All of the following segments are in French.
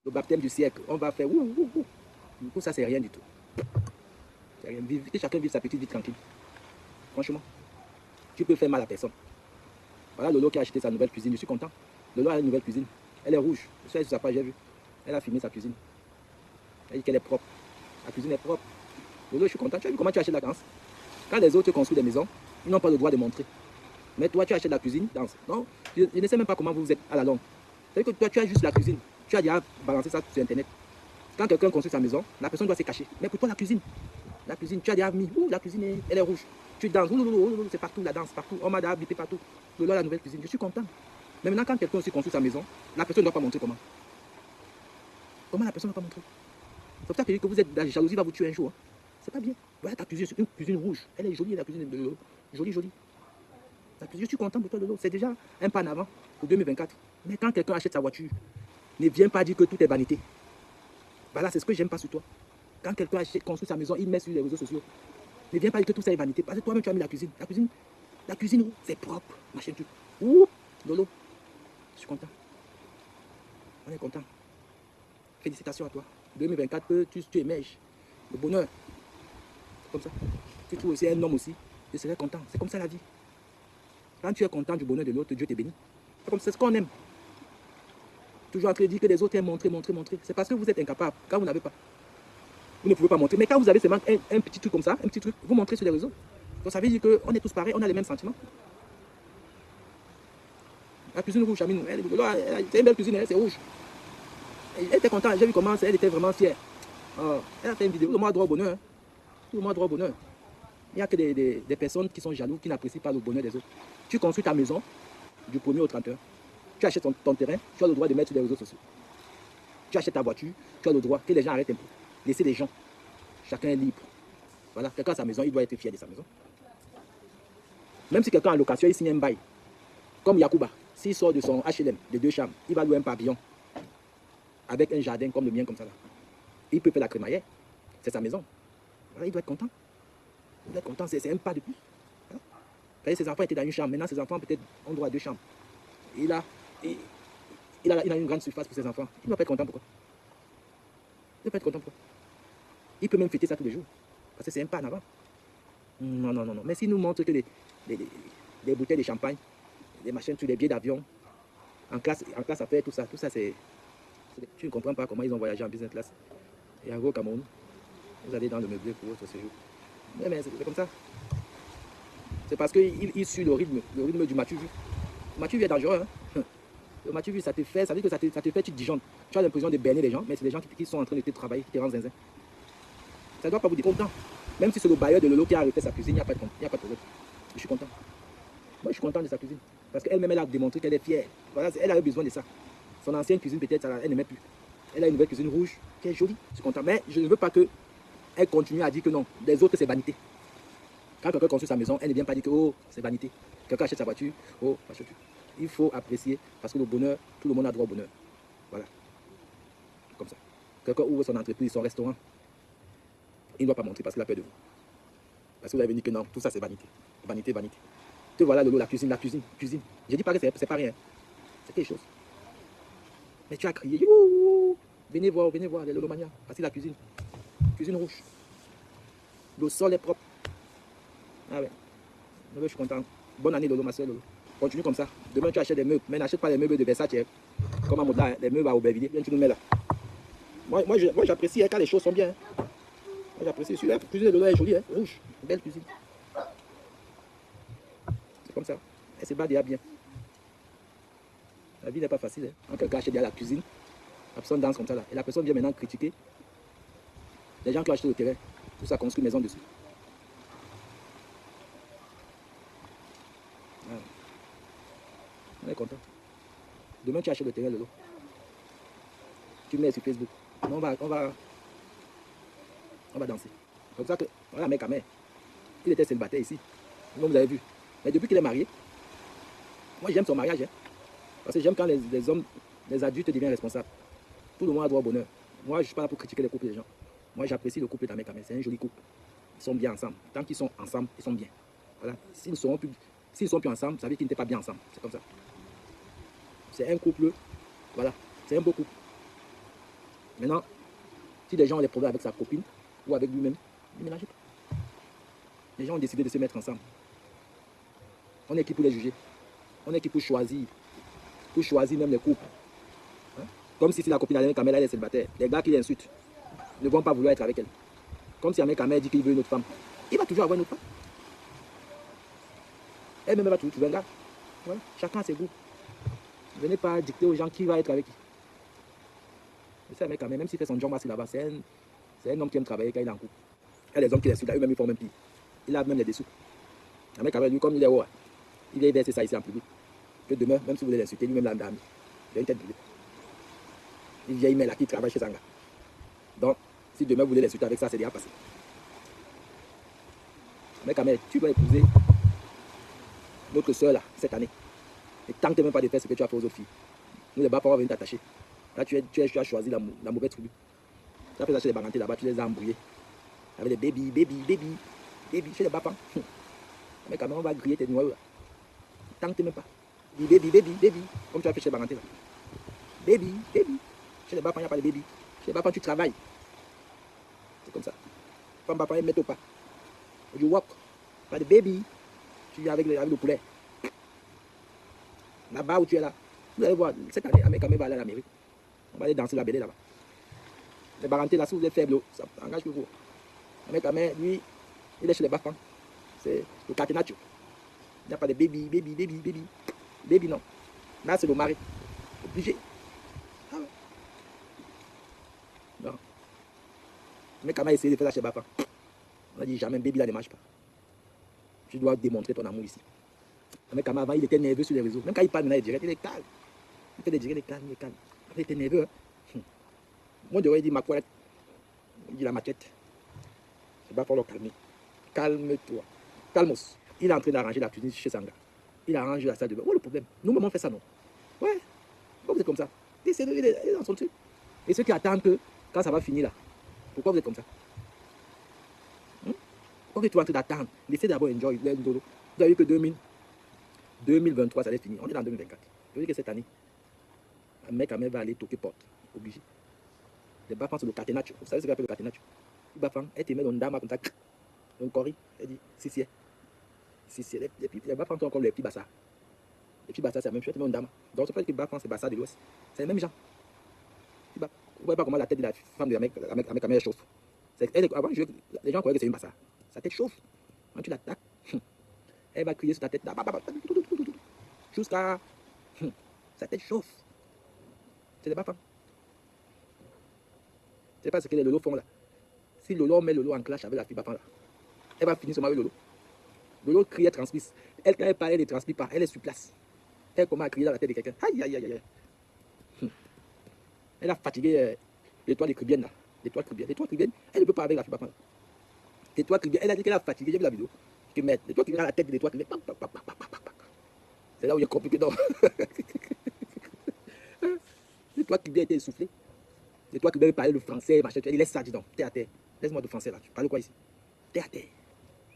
Le baptême du siècle, on va faire ouh, ouh, ouh. Du coup, ça, c'est rien du tout. C'est rien. Que chacun vive sa petite vie tranquille. Franchement, tu peux faire mal à personne. Voilà Lolo qui a acheté sa nouvelle cuisine, je suis content. Lolo a une nouvelle cuisine. Elle est rouge. Je suis sur sa page, j'ai vu. Elle a filmé sa cuisine. Elle dit qu'elle est propre. La cuisine est propre. Lolo, je suis content. Tu as vu comment tu achètes la danse? Quand les autres construisent des maisons, ils n'ont pas le droit de montrer. Mais toi, tu achètes la cuisine, danse. Non, je ne sais même pas comment vous êtes à la longue. C'est-à-dire que toi, tu as juste la cuisine. Tu as déjà balancé ça sur Internet. Quand quelqu'un construit sa maison, la personne doit se cacher. Mais pour toi, la cuisine, tu as déjà mis, la cuisine, elle est rouge. Tu danses, c'est partout, la danse, partout. On m'a déjà habité partout. Lolo, la nouvelle cuisine, je suis content. Mais maintenant, quand quelqu'un aussi construit sa maison, la personne ne doit pas montrer comment. Comment la personne ne doit pas montrer? C'est pour ça que vous êtes, la jalousie va vous tuer un jour. Hein. C'est pas bien. Voilà ta cuisine, une cuisine rouge. Elle est jolie, la cuisine de Lolo. Jolie, jolie. Je suis content pour toi, Lolo. C'est déjà un pas en avant pour 2024. Mais quand quelqu'un achète sa voiture, ne viens pas dire que tout est vanité. Voilà, c'est ce que j'aime pas sur toi. Quand quelqu'un construit sa maison, il met sur les réseaux sociaux. Ne viens pas dire que tout ça est vanité. Parce que toi-même, tu as mis la cuisine. La cuisine, c'est propre. Machin, tout. Ouh, Lolo, je suis content. On est content. Félicitations à toi. 2024, tu émerges. Le bonheur. Comme ça. Tu trouves aussi un homme aussi. Je serais content. C'est comme ça la vie. Quand tu es content du bonheur de l'autre, Dieu te bénit. C'est ce qu'on aime. Toujours en train de dire que les autres aiment montrer. C'est parce que vous êtes incapable. Quand vous n'avez pas. Vous ne pouvez pas montrer. Mais quand vous avez seulement un petit truc comme ça, un petit truc, vous montrez sur les réseaux. Donc ça veut dire qu'on est tous pareils, on a les mêmes sentiments. La cuisine rouge, Amine, c'est une belle cuisine, c'est rouge. Elle était contente, j'ai vu comment elle était vraiment fière. Elle a fait une vidéo, tout le monde a droit au bonheur. Hein. Tout le monde a droit au bonheur. Il n'y a que des personnes qui sont jaloux, qui n'apprécient pas le bonheur des autres. Tu construis ta maison du 1er au 31. Tu achètes ton terrain, tu as le droit de mettre sur les réseaux sociaux. Tu achètes ta voiture, tu as le droit que les gens arrêtent un peu. Laissez les gens. Chacun est libre. Voilà, quelqu'un a sa maison, il doit être fier de sa maison. Même si quelqu'un a location, il signe un bail. Comme Yacouba, s'il sort de son HLM de 2 chambres, il va louer un pavillon avec un jardin comme le mien, comme ça là. Il peut faire la crémaillère. C'est sa maison. Voilà, il doit être content. Il doit être content, c'est un pas de plus. Voilà. Ses enfants étaient dans une chambre. Maintenant, ses enfants peut-être ont droit à 2 chambres. Il a une grande surface pour ses enfants. Il ne doit pas être content pourquoi? Il ne doit pas être content pourquoi? Il peut même fêter ça tous les jours. Parce que c'est un pas en avant. Non. Mais s'il nous montre que des bouteilles de champagne, des machines sur des billets d'avion, en classe à faire, tout ça c'est... Tu ne comprends pas comment ils ont voyagé en business class. Et en gros, au Cameroun, vous allez dans le meublé pour votre séjour. Mais c'est comme ça. C'est parce qu'il suit le rythme du matu vu. Le matu vu est dangereux. Hein? Le matu vu, ça te fait, ça veut dire que ça te fait, tu te dijonnes. Tu as l'impression de berner les gens, mais c'est des gens qui sont en train de te travailler, qui te rendent zinzin. Ça ne doit pas vous dire content. Même si c'est le bailleur de Lolo qui a arrêté sa cuisine, il n'y a pas de problème. Je suis content. Moi, je suis content de sa cuisine. Parce qu'elle-même, elle a démontré qu'elle est fière. Voilà, elle avait besoin de ça. Son ancienne cuisine, peut-être, elle n'aimait plus. Elle a une nouvelle cuisine rouge qui est jolie. Je suis content. Mais je ne veux pas qu'elle continue à dire que non, les autres, c'est vanité. Quand quelqu'un construit sa maison, elle ne vient pas dire que oh, c'est vanité. Quelqu'un achète sa voiture, oh, achète. Il faut apprécier parce que le bonheur, tout le monde a droit au bonheur. Voilà. Comme ça. Quelqu'un ouvre son entreprise, son restaurant. Il ne doit pas montrer parce qu'il a peur de vous. Parce que vous avez dit que non, tout ça c'est vanité. Vanité. Te voilà Lolo, la cuisine. Je dis pas que c'est pas rien. C'est quelque chose. Mais tu as crié, youhou, venez voir les Lolomania. Voici la cuisine. Cuisine rouge. Le sol est propre. Ah ouais. Je suis content. Bonne année Lolo, ma soeur Lolo. Continue comme ça. Demain tu achètes des meubles. Mais n'achète pas les meubles de Versace. Comme à Moudla, les meubles à Aubervilliers. Viens, tu nous mets là. Moi j'apprécie quand les choses sont bien. Moi j'apprécie. La cuisine de Lolo est jolie, rouge. Belle cuisine. C'est comme ça. Elle se bat déjà bien. La vie n'est pas facile. Quand quelqu'un achète déjà la cuisine, la personne danse comme ça là. Et la personne vient maintenant critiquer les gens qui ont acheté le terrain. Tout ça construit une maison dessus. Voilà. On est content. Demain tu achètes le terrain Lolo. Tu mets sur Facebook. On va danser. C'est comme ça que, voilà mec à mère. Il était célibataire ici. Comme vous avez vu. Mais depuis qu'il est marié, moi j'aime son mariage. Hein. Parce que j'aime quand les hommes, les adultes deviennent responsables. Tout le monde a droit au bonheur. Moi je ne suis pas là pour critiquer les couples des gens. Moi j'apprécie le couple d'Amé Kamé. C'est un joli couple. Ils sont bien ensemble. Tant qu'ils sont ensemble, ils sont bien. Voilà. S'ils ne sont plus ensemble, ça veut dire qu'ils n'étaient pas bien ensemble. C'est comme ça. C'est un couple. Voilà. C'est un beau couple. Maintenant, si des gens ont des problèmes avec sa copine ou avec lui-même, ne ménagez pas. Les gens ont décidé de se mettre ensemble. On est qui pour les juger? On est qui pour choisir même les couples. Hein? Comme si la copine Ahmed Kamel elle est célibataire. Les gars qui l'insultent ne vont pas vouloir être avec elle. Comme si Ahmed Kamel dit qu'il veut une autre femme. Il va toujours avoir une autre femme. Elle-même va toujours trouver un gars. Voilà. Chacun a ses goûts. Venez pas dicter aux gens qui va être avec qui. C'est Ahmed Kamel, même s'il fait son job assis là-bas, c'est un homme qui aime travailler quand il est en couple. Il y a des hommes qui l'insultent, eux-mêmes ils font même pire. Il a même les dessous. Ahmed Kamel, lui, comme il est haut, il vient verser ça ici en public. Que demain, même si vous voulez l'insulter, lui-même l'a dame. Il a une tête brûlée. Il vient, il met là qui travaille chez Sanga. Donc, si demain vous voulez l'insulter avec ça, c'est déjà passé. Mais quand même, tu dois épouser notre soeur là, cette année. Et tente même pas de faire ce que tu as fait aux autres filles. Nous, les bas-parents viennent t'attacher. Là, tu as choisi la mauvaise tribu. Tu as fait acheter les bagantés là-bas, tu les as embrouillés. Avec des baby, chez les bas-parents. Mais quand même, on va griller tes noyaux là. Tente même pas. Dis baby, comme tu as fait chez les bagantés là. Baby. Chez les bas-parents, il n'y a pas de baby. Chez les bas-parents, tu travailles. C'est comme ça. Femme bas-parents, ils mettent au pas. Du walk. Pas de baby. Tu es avec le poulet. Là-bas où tu es là. Vous allez voir, cette année, Ahmed Kamel va aller à la mairie. On va aller danser la BD là-bas. Les barantés là, si vous êtes faible, ça engage que vous. Ahmed Kamel, lui, il est chez les bas-parents. C'est le catenaccio. Il n'y a pas de baby. Baby, non. Là, c'est le mari. Obligé. Ah ouais. Non. Mais quand même essayer de faire ça chez Bapa. On a dit jamais, baby là ne marche pas. Tu dois démontrer ton amour ici. Mais quand même avant, il était nerveux sur les réseaux. Même quand il parle maintenant, il est calme. Il fait des directs, il est calme. Après, il était nerveux. Hein. Moi, je lui ai dit ma poêlette. Il dit la machette. C'est pas pour le calmer. Calme-toi. Calmos. Il est en train d'arranger la cuisine chez Sanga. Il arrange la salle de bain. Où est le problème? Nous-mêmes, on fait ça, non? Ouais. Pourquoi vous êtes comme ça? Il est dans son truc. Et ceux qui attendent que quand ça va finir là, pourquoi vous êtes comme ça? Pourquoi tu es en train d'attendre? Laissez d'abord enjoy. Vous avez vu que 2023, ça allait finir. On est dans 2024. Je veux dire que cette année, un mec quand même va aller toquer porte. Obligé. Les bafans sur le catenaccio. Vous savez ce qu'on appelle le catenaccio? Les bafans, elle te met dans une dame comme ça. Donc, Cory, elle dit, si. Les bafans sont comme les petits bassards. Les petits bassards, c'est la même chose. Elle te met une dame. Donc, c'est pas que les bafans, c'est bassards de l'Ouest. C'est les mêmes gens. Vous ne voyez pas comment la tête de la femme de la mec chauffe. Avant, les gens croyaient que c'est une bassard. Sa tête chauffe. Quand tu l'attaques, elle va crier sur ta tête. Jusqu'à. Sa tête chauffe. C'est des bafans. C'est pas ce que les lolos font là. Si Lolo met Lolo en clash avec la fille bafan là, elle va finir seulement avec Lolo. Lolo crie, elle transmise. Elle, quand elle parle, elle ne transmet pas. Elle est sur place. Elle commence à crier dans la tête de quelqu'un. Aïe. Elle a fatigué l'étoile de Cribienne là. L'étoile Cribienne, elle ne peut pas avec la fille bafan là. L'étoile Cribienne, elle a dit qu'elle a fatigué. J'ai vu la vidéo. Que mettre l'étoile Cribienne à la tête de l'étoile Cribienne. C'est là où il y a compliqué donc. L'étoile Cribienne était essoufflée. L'étoile Cribienne parlait le français, machin. Elle dit laisse ça, dis donc. T'es à terre. Laisse-moi de français là. Tu parles quoi ici? T'es à terre.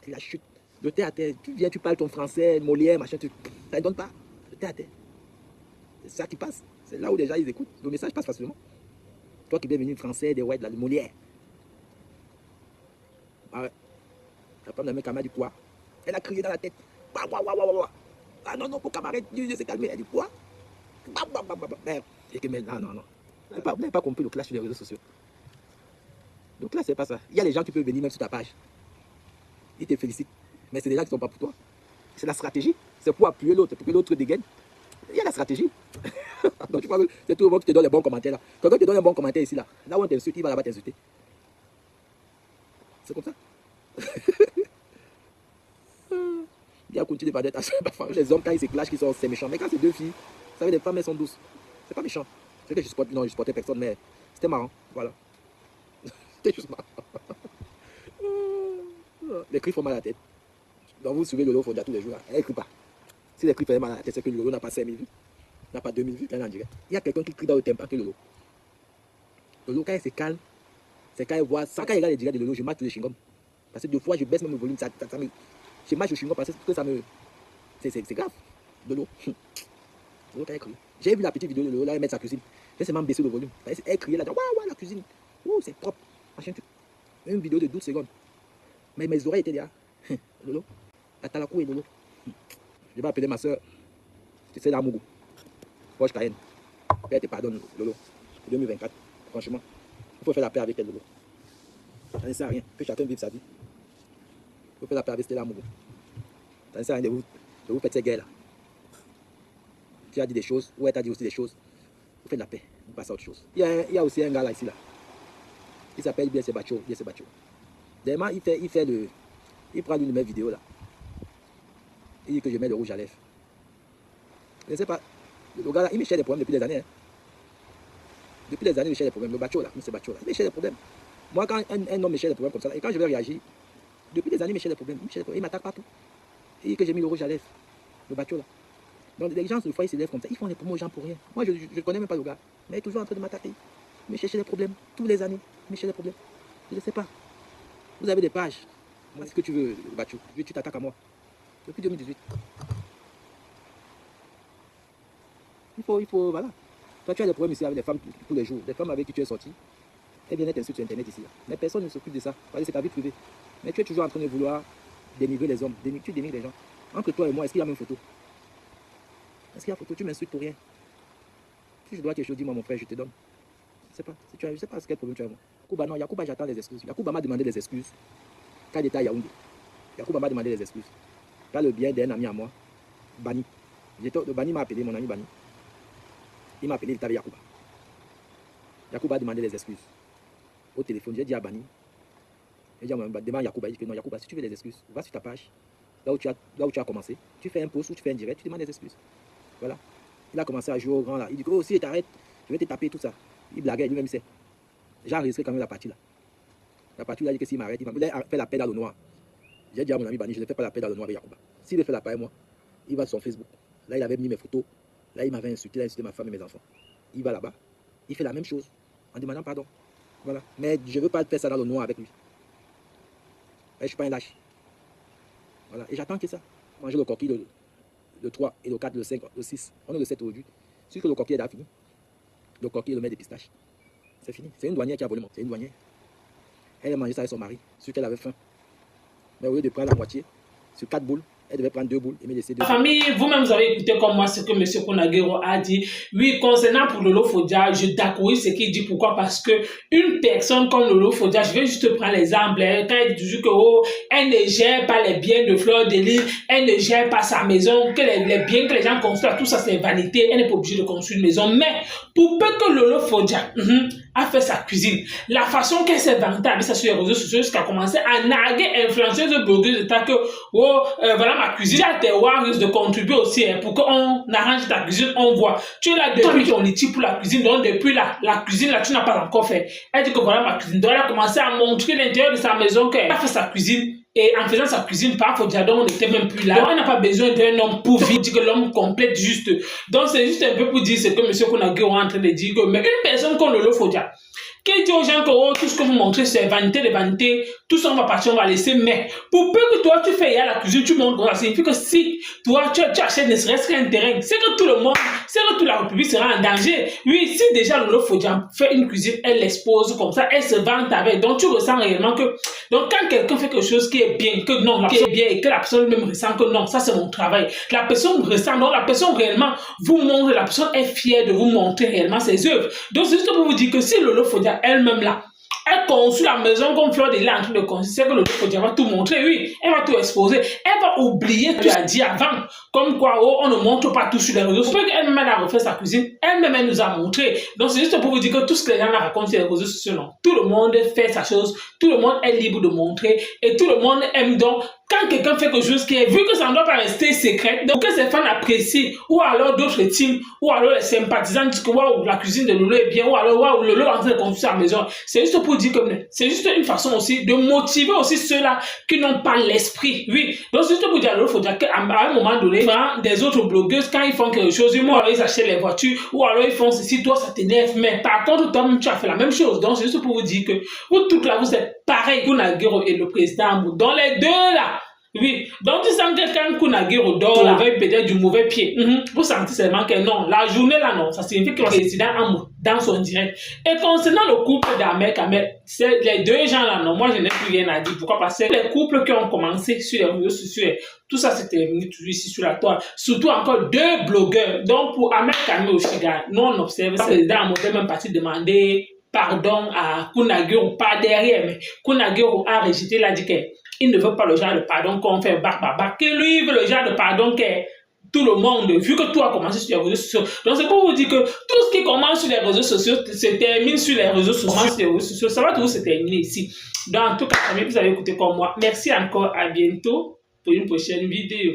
C'est la chute. Le thé à terre. Tu viens, tu parles ton français, Molière, machin. Ça ne donne pas. Le thé à terre. C'est ça qui passe. C'est là où déjà ils écoutent. Le message passe facilement. Toi qui viens venir français, des whites, là, le Molière. Ah ouais. La femme de mec a dit quoi? Elle a crié dans la tête. Ah non, pour camarade, Dieu s'est calmé. Elle dit quoi? Et que maintenant, non. Vous n'avez pas compris le clash sur les réseaux sociaux. Donc là, c'est pas ça. Il y a les gens qui peuvent venir même sur ta page. Ils te félicitent. Mais c'est des gens qui ne sont pas pour toi. C'est la stratégie. C'est pour appuyer l'autre, pour que l'autre dégaine. Il y a la stratégie. Donc tu vois que c'est tout le monde qui te donne les bons commentaires là. Quelqu'un te donne un bon commentaire ici là. Là où on t'insulte, il va là-bas t'insulter. C'est comme ça. Il y a continué par d'être les hommes quand ils se clashent, c'est méchant. Mais quand c'est deux filles, vous savez, les femmes elles sont douces. C'est pas méchant. C'est que je supportais personne, mais c'était marrant. Voilà. C'était juste marrant. Les cris font mal à la tête. Donc vous suivez Lolo Fondia tous les jours là. Elle ne crie pas. Si les cris font mal à la tête, c'est que Lolo n'a pas 5000 vues. N'a pas 2000 vues quand elle en dirait. Il y a quelqu'un qui crie dans le tempo que Lolo. Lolo, quand elle se calme, c'est quand elle voit ça. Quand elle regarde les directs de Lolo, je mate tous les chewing-gums. Parce que deux fois, je baisse même le volume. Je mate le chewing-gum parce que ça me. C'est grave. Lolo. Lolo, quand elle crie. J'ai vu la petite vidéo de Lolo, là, elle met sa cuisine. J'ai seulement baissé le volume. Elle criait là, waouh, la cuisine. Ouh, c'est propre. Machin, une vidéo de 12 secondes. Mais mes oreilles étaient là. Lolo, Atalakou et Lolo. Je vais appeler ma soeur. C'est Namougou. Poche Cayenne. Elle te pardonne, Lolo. 2024. Franchement, il faut faire la paix avec elle, Lolo. Ça ne sert à rien. Que chacun vive sa vie. Il faut faire la paix avec Stella Mougou. Ça ne sert à rien de vous faire ces guerres-là. Tu as dit des choses, ou elle t'a dit aussi des choses. Vous faites la paix. Vous passez à autre chose. Il y a aussi un gars là, ici, là. Il s'appelle Bien Sebacho. Dernièrement, il prend l'une de mes vidéos là. Il dit que je mets le rouge à lèvres. Je ne sais pas. Le gars là, il me cherche des problèmes depuis des années. Hein. Depuis des années, il me cherche des problèmes. Le Bacho là, M. Bacho là, il me cherche des problèmes. Moi, quand un homme me cherche des problèmes comme ça, là, et quand je vais réagir, depuis des années, il me cherche des problèmes. Il m'attaque partout. Il dit que j'ai mis le rouge à lèvres. Le Bacho là. Donc les gens, des fois, ils se lèvent comme ça. Ils font des promos aux gens pour rien. Moi, je ne connais même pas le gars. Mais il est toujours en train de m'attaquer. Il me cherche des problèmes. Tous les années, il me cherche des problèmes. Je ne sais pas. Vous avez des pages. Moi, c'est ce que tu veux, Bacho. Tu t'attaques à moi. Depuis 2018. Il faut, voilà. Toi, tu as des problèmes ici avec les femmes tous les jours. Des femmes avec qui tu es sorti. Elles viennent être insultées sur Internet ici. Mais personne ne s'occupe de ça. C'est ta vie privée. Mais tu es toujours en train de vouloir dénigrer les hommes. Tu dénigres les gens. Entre toi et moi, est-ce qu'il y a même une photo? Est-ce qu'il y a photo? Tu m'insultes pour rien. Si je dois quelque chose, dis-moi mon frère, je te donne. Je ne sais pas. Je ne sais pas quel problème tu as. Yacouba, non, Yacouba, j'attends les excuses. Yacouba m'a demandé des excuses. Quand il était à Yaoundé. Yacouba m'a demandé des excuses. Quand le bien d'un ami à moi, Bani. Le Bani m'a appelé, mon ami Bani. Il m'a appelé, il était avec Yacouba. Yacouba a demandé des excuses. Au téléphone, j'ai dit à Bani. J'ai dit à demande Yacouba. Il dit que non, Yacouba, si tu veux des excuses, va sur ta page. Là où tu as commencé. Tu fais un post ou tu fais un direct, tu demandes des excuses. Voilà. Il a commencé à jouer au grand là. Il dit que oh, si t'arrêtes, je vais te taper tout ça. Il blaguait, lui-même sait. J'ai enregistré quand même la partie là. La partie là, il dit que s'il m'arrête, il a fait la paix dans le noir. J'ai dit à mon ami Bani, je ne fais pas la paix dans le noir avec Yacouba. S'il veut faire la paix avec moi, il va sur son Facebook. Là, il avait mis mes photos. Là, il m'avait insulté, il a insulté ma femme et mes enfants. Il va là-bas. Il fait la même chose en demandant pardon. Voilà. Mais je ne veux pas faire ça dans le noir avec lui. Je ne suis pas un lâche. Voilà. Et j'attends que ça. Manger le coquille le 3 et le 4, le 5, le 6. On est le 7 aujourd'hui. Si que le coquille est déjà fini. Le coquille, le met des pistaches. C'est fini. C'est une douanière qui a volé mon. C'est une douanière. Elle a mangé ça avec son mari. Sûr qu'elle avait faim. Mais au lieu de prendre la moitié, sur 4 boules, elle devait prendre 2 boules et me laisser 2 boules. La famille, vous-même, vous avez écouté comme moi ce que M. Konagero a dit. Oui, concernant pour Lolo Fodia, je d'accord ce qu'il dit. Pourquoi? Parce que une personne comme Lolo Fodia, je vais juste prendre l'exemple, quand elle dit toujours que oh, elle ne gère pas les biens de Fleur de Lys, elle ne gère pas sa maison, que les biens que les gens construisent, tout ça c'est vanité, elle n'est pas obligée de construire une maison. Mais pour peu que Lolo Fodia a fait sa cuisine, la façon qu'elle s'est vantée avec ça sur les réseaux sociaux, jusqu'à commencer à narguer influenceuse blogueuse de ta que oh, voilà ma cuisine, tu as tes warriors de contribuer aussi pour qu'on arrange ta cuisine, on voit. Tu es là depuis ton litige pour la cuisine, donc depuis la cuisine là, tu n'as pas encore fait. Elle dit que voilà ma cuisine, donc elle a commencé à montrer l'intérieur de sa maison qu'elle a fait sa cuisine. Et en faisant sa cuisine, par Fodia, on n'était même plus là. Donc, elle n'a pas besoin d'un homme pour vivre, dire que l'homme complète juste. Donc, c'est juste un peu pour dire ce que M. Konagero est en train de dire. Mais une personne comme Lolo Fodia, qui dit aux gens que oh, tout ce que vous montrez, c'est vanité de vanité, tout ça, on va partir, on va laisser. Mais pour peu que toi, tu fais à la cuisine, tu montres, ça signifie que si toi, tu achètes ne serait-ce qu'un terrain, c'est que tout le monde, c'est que toute la République sera en danger. Oui, si déjà Lolo Fodia fait une cuisine, elle l'expose comme ça, elle se vante avec. Donc, tu ressens réellement que. Donc, quand quelqu'un fait quelque chose qui est bien, que non, qui est bien, et que la personne même ressent que non, ça c'est mon travail. La personne ressent, non, la personne réellement vous montre, la personne est fière de vous montrer réellement ses œuvres. Donc, c'est juste pour vous dire que si Lolo Fodia elle-même là, elle construit la maison comme Fleur de Lys en train de construire, c'est que Lolo Fodia va tout montrer, oui, elle va tout exposer, elle va oublier ce qu'elle a dit avant, comme quoi, oh, on ne montre pas tout sur les réseaux sociaux. Elle-même elle a refait sa cuisine, elle-même elle nous a montré. Donc c'est juste pour vous dire que tout ce que les gens racontent sur les réseaux sociaux, non, tout le monde fait sa chose, tout le monde est libre de montrer, et tout le monde aime donc. Quand quelqu'un fait quelque chose qui est vu que ça ne doit pas rester secret, donc que ses fans apprécient, ou alors d'autres teams, ou alors les sympathisants disent que waouh, la cuisine de Lolo est bien, ou alors waouh, Lolo est en train de construire sa maison. C'est juste pour dire que c'est juste une façon aussi de motiver aussi ceux-là qui n'ont pas l'esprit. Oui, donc c'est juste pour dire, il faut dire qu'à un moment donné, des autres blogueuses, quand ils font quelque chose, ou alors ils achètent les voitures, ou alors ils font ceci, toi ça t'énerve, mais par contre, toi-même tu as fait la même chose. Donc c'est juste pour vous dire que vous toutes là, vous êtes pareil, Konagero et le président, dans les deux là. Oui, donc tu sens que quand Kunagiro dort avec peut-être du mauvais pied, vous sentez seulement que non, la journée là non, ça signifie que l'incident dans son direct. Et concernant le couple d'Ahmed Ahmed, c'est les deux gens là non, moi je n'ai plus rien à dire. Pourquoi? Parce que les couples qui ont commencé sur les réseaux sociaux, tout ça s'est terminé toujours ici sur la toile. Surtout encore deux blogueurs. Donc pour Ahmed Ahmed Oshiga, nous on observe ça, les dames ont même parti demander pardon à Kunagiro, pas derrière, mais Kunagiro a rejeté, il a dit qu'il ne veut pas le genre de pardon qu'on fait barbe, que lui il veut le genre de pardon que tout le monde, vu que tout a commencé sur les réseaux sociaux. Donc c'est pour vous dire que tout ce qui commence sur les réseaux sociaux se termine sur les réseaux sociaux. Ça va toujours se terminer ici. Donc en tout cas, vous avez écouté comme moi. Merci encore, à bientôt pour une prochaine vidéo.